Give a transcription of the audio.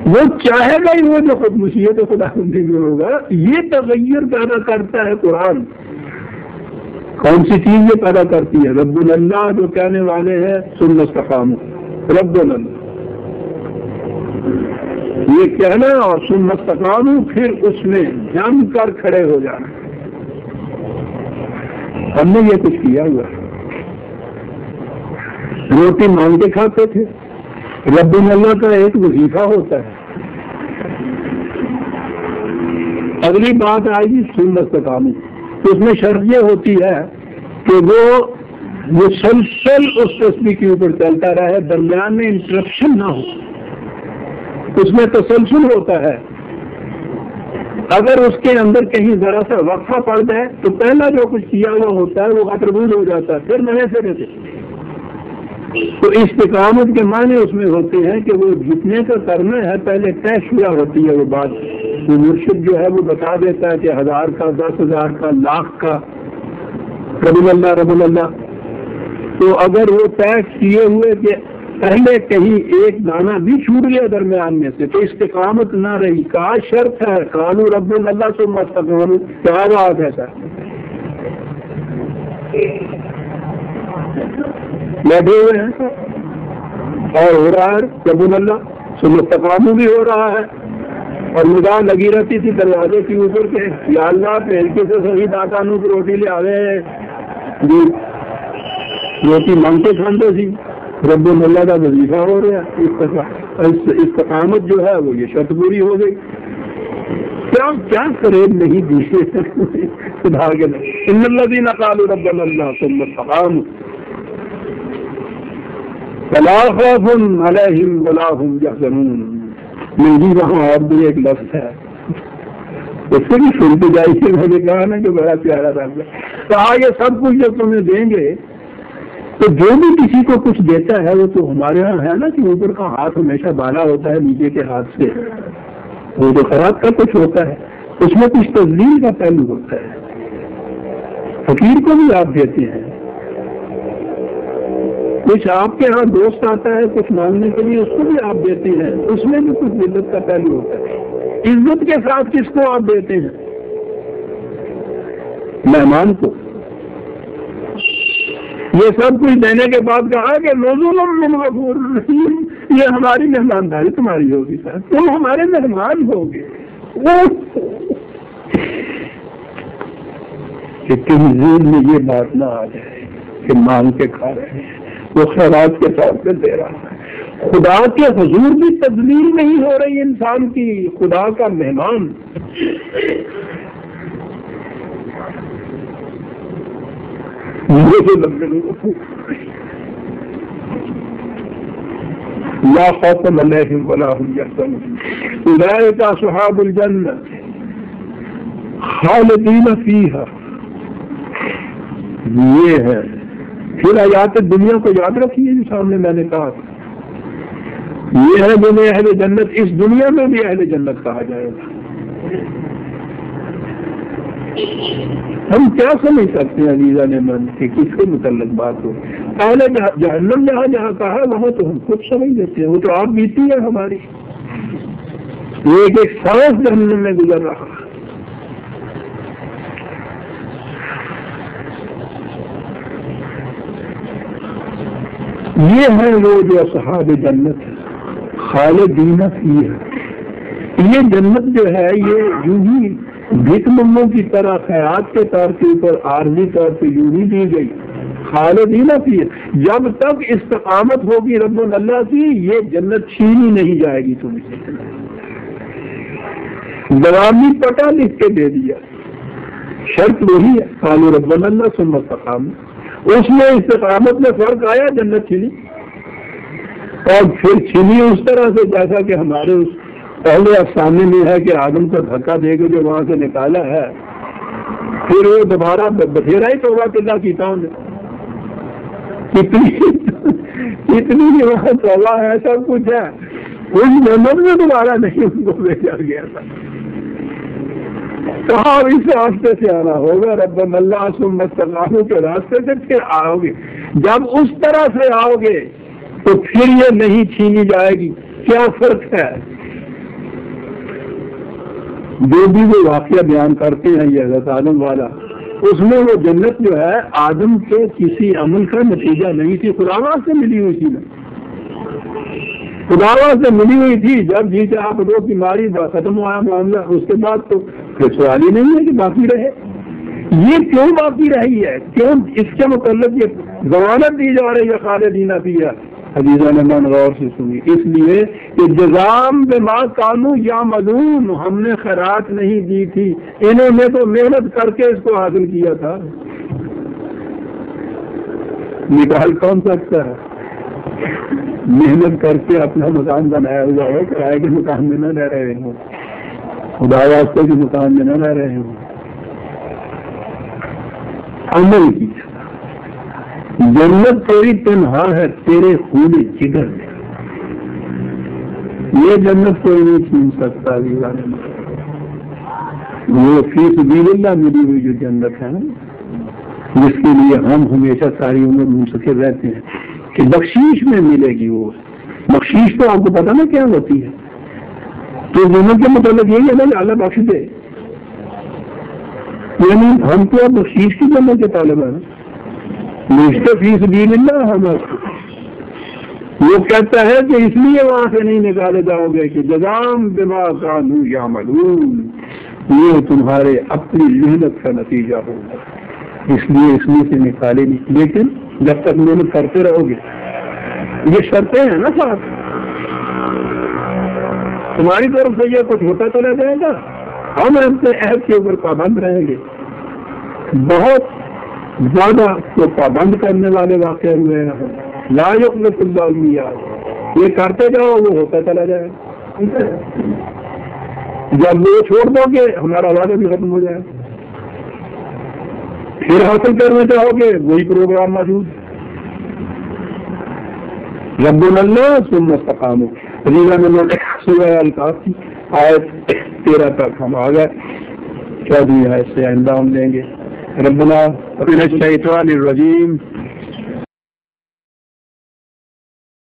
وہ چاہے گا ہی وہ جو خود مشیت خدا بندی میں ہوگا. یہ تغیر پیدا کرتا ہے قرآن. کون سی چیز یہ پیدا کرتی ہے؟ رب اللہ جو کہنے والے ہیں ثم استقاموا، رب اللہ یہ کہنا اور ثم استقاموا پھر اس میں جم کر کھڑے ہو جانا. ہم نے یہ کچھ کیا ہوا. روٹی مانگ کے کھاتے تھے. رب اللہ کا ایک وظیفہ ہوتا ہے. اگلی بات آئے گی ثم استقاموا، تو اس میں شرط یہ ہوتی ہے کہ وہ مسلسل اس تسبیح کے اوپر چلتا رہے، درمیان میں انٹرپشن نہ ہو. اس میں تسلسل ہوتا ہے. اگر اس کے اندر کہیں ذرا سا وقفہ پڑ جائے تو پہلا جو کچھ کیا ہوا ہوتا ہے وہ غتربود ہو جاتا ہے، پھر نئے سرے سے. تو استقامت کے معنی اس میں ہوتے ہیں کہ وہ جتنے کا کرنا ہے پہلے طے شدہ ہوتی ہے وہ بات. وہ مرشد جو ہے وہ بتا دیتا ہے کہ 1000 کا 10,000 کا لاکھ کا رب اللہ رب اللہ. تو اگر وہ طے کیے ہوئے کہ پہلے کہیں ایک دانہ بھی چھوٹ گیا درمیان میں سے تو استقامت نہ رہی. کا شرط ہے قالوا رب اللہ ثم استقاموا. کیا بات ہے سر؟ بیٹھے ہوئے ہیں اور ہو رہا ہے رب اللہ ثم استقاموا بھی ہو رہا ہے اور نگاہ لگی رہتی تھی دروازے کے اوپر کے یا اللہ پھیلکے سے صحیح داکانوں کی روٹی لے آوے جی روٹی مانگتے کھاندے سی. رب اللہ کا وظیفہ ہو رہا. استقامت جو ہے وہ یہ شرط پوری ہو گئی. کیا فریب نہیں دیے خدا کے ان الذین قالوا ربنا اللہ ثم استقاموا فلا خوف علیہم ولا هم یحزنون. میری وہاں اور بھی ایک لفظ ہے اس سے بھی سنتے جائیے. میں نے کہا نا کہ بڑا پیارا لفظ ہے. کہا یہ سب کچھ جب تمہیں دیں گے تو جو بھی کسی کو کچھ دیتا ہے وہ تو ہمارے یہاں ہے نا کہ اوپر کا ہاتھ ہمیشہ بالا ہوتا ہے نیچے کے ہاتھ سے. وہ تو خراب کا کچھ ہوتا ہے اس میں کچھ تزلیل کا پہلو ہوتا ہے. فقیر کو بھی آپ دیتے ہیں. کچھ آپ کے ہاں دوست آتا ہے کچھ مانگنے کے لیے اس کو بھی آپ دیتے ہیں. اس میں بھی کچھ عزت کا پہلو ہوتا ہے. عزت کے ساتھ کس کو آپ دیتے ہیں؟ مہمان کو. یہ سب کچھ دینے کے بعد کہا کہ نزول من غفور رحیم. یہ ہماری مہمانداری تمہاری ہوگی سر، تم ہمارے مہمان ہوگے. کہ کہیں ذہن میں یہ بات نہ آ جائے کہ مانگ کے کھا رہے ہیں، وہ خیرات کے طور پہ دے رہا ہے. خدا کے حضور بھی تذلیل نہیں ہو رہی انسان کی. خدا کا مہمان لا خوف علیہم ولا هم یحزنون اولئک اصحاب الجنہ خالدین فیہا. یہ ہے. پھر آیات دنیا کو یاد رکھیے جو سامنے میں نے کہا یہ ہے جنہیں اہل جنت اس دنیا میں بھی اہل جنت کہا جائے گا. ہم کیا سمجھ سکتے ہیں عزیزہ نے من کہ کس کے متعلق بات ہو. اہل جہنم جہاں جہاں کہا وہاں تو ہم خود سمجھ لیتے ہیں. وہ تو آپ بیتی ہے ہماری. ایک سانس جہنم میں گزر رہا. یہ ہے وہ جو اصحاب جنت خالدین فیہا. یہ جنت جو ہے یہ یوں ہی بھیک منگوں کی طرح خیرات کے طور کے اوپر عارضی طور پہ یوں ہی دی گئی. خالدین فیہا. جب تک استقامت ہوگی رب اللہ کی یہ جنت چھینی نہیں جائے گی تم سے. دوامی پٹا لکھ کے دے دیا. شرط وہی ہے قالوا ربنا اللہ ثم استقاموا. اس میں استقامت میں فرق آیا جنت چھینی اور پھر چھینی اس طرح سے جیسا کہ ہمارے اس پہلے افسانے میں ہے کہ آدم کو دھکا دے کے جو وہاں سے نکالا ہے پھر وہ دوبارہ بتھیرا ہی توبہ کلا کیتا ہوں کتنی وہاں توبہ ہے سب کچھ ہے. اس نمبر میں دوبارہ نہیں ان کو بھیجا گیا تھا. کہاں اس راستے سے آنا ہوگا رب اللہ ثم استقاموا کے راستے سے پھر آؤ گے. جب اس طرح سے آؤ گے تو پھر یہ نہیں چھینی جائے گی. کیا فرق ہے جو بھی وہ واقعہ بیان کرتے ہیں یہ حضرت آدم والا، اس میں وہ جنت جو ہے آدم کے کسی عمل کا نتیجہ نہیں تھی، خداوند سے ملی ہوئی تھی نا، خداوند سے ملی ہوئی تھی. جب جی چاہ آپ لوگ کی ماری ختم ہوا معاملہ، اس کے بعد تو پھر سوال ہی نہیں ہے کہ باقی رہے. یہ کیوں باقی رہی ہے؟ کیوں اس کے متعلق یہ ضمانت دی جا رہی ہے خالدین فیہا؟ عزیزان من غور سے سنی، اس لیے کہ جزام بما کانوا یعملون، ہم نے خیرات نہیں دی تھی، انہوں نے تو محنت کر کے اس کو حاصل کیا تھا. نکال کون سکتا ہے؟ محنت کر کے اپنا مکان بنایا ہوا ہے، کرائے کے مکان میں نہ رہ رہے ہوں، خدا واسطے کے مکان میں نہ رہ رہے ہوں. عمل کی جنت تیری تنہا ہے تیرے خون جگر میں، یہ جنت کوئی نہیں چھین سکتا. وہ فی سبیل اللہ ملی ہوئی جو جنت ہے جس کے لیے ہم ہمیشہ ساری عمر منتظر رہتے ہیں کہ بخشیش میں ملے گی. وہ بخشیش تو آپ کو پتا نا کیا ہوتی ہے، تو جنت کے متعلق یہی ہے نا کہ اللہ بخش دے، یعنی ہم تو اب بخشیش کی جنت کے طالب ہیں. رشتے فی سبیل اللہ ہم وہ کہتا ہے کہ اس لیے وہاں سے نہیں نکالے جاؤ گے کہ جزام بما کانوا یعملون، یہ تمہارے اپنی محنت کا نتیجہ ہوگا، اس لیے اس میں سے نکالے نہیں. لیکن جب تک محنت کرتے رہو گے، یہ شرطیں ہیں نا صاحب، تمہاری طرف سے یہ کچھ ہوتا چلا جائے گا، ہم اپنے عہد کے اوپر پابند رہیں گے. بہت زیادہ تو پابند کرنے والے واقع ہوئے ہیں، لا یخلف اللہ المیعاد، یہ کرتے جاؤ وہ ہوتا چلا جائے. جب وہ چھوڑ دو گے ہمارا وعدہ بھی ختم ہو جائے، پھر حاصل کرنا چاہو گے وہی پروگرام موجود. ربنا اللہ ثم استقاموا. سورہ الکاف آیت 13 تک ہم آ گئے، 14ویں آیت سے آئندہ ہم لیں گے. ربنا من الشیطان الرجیم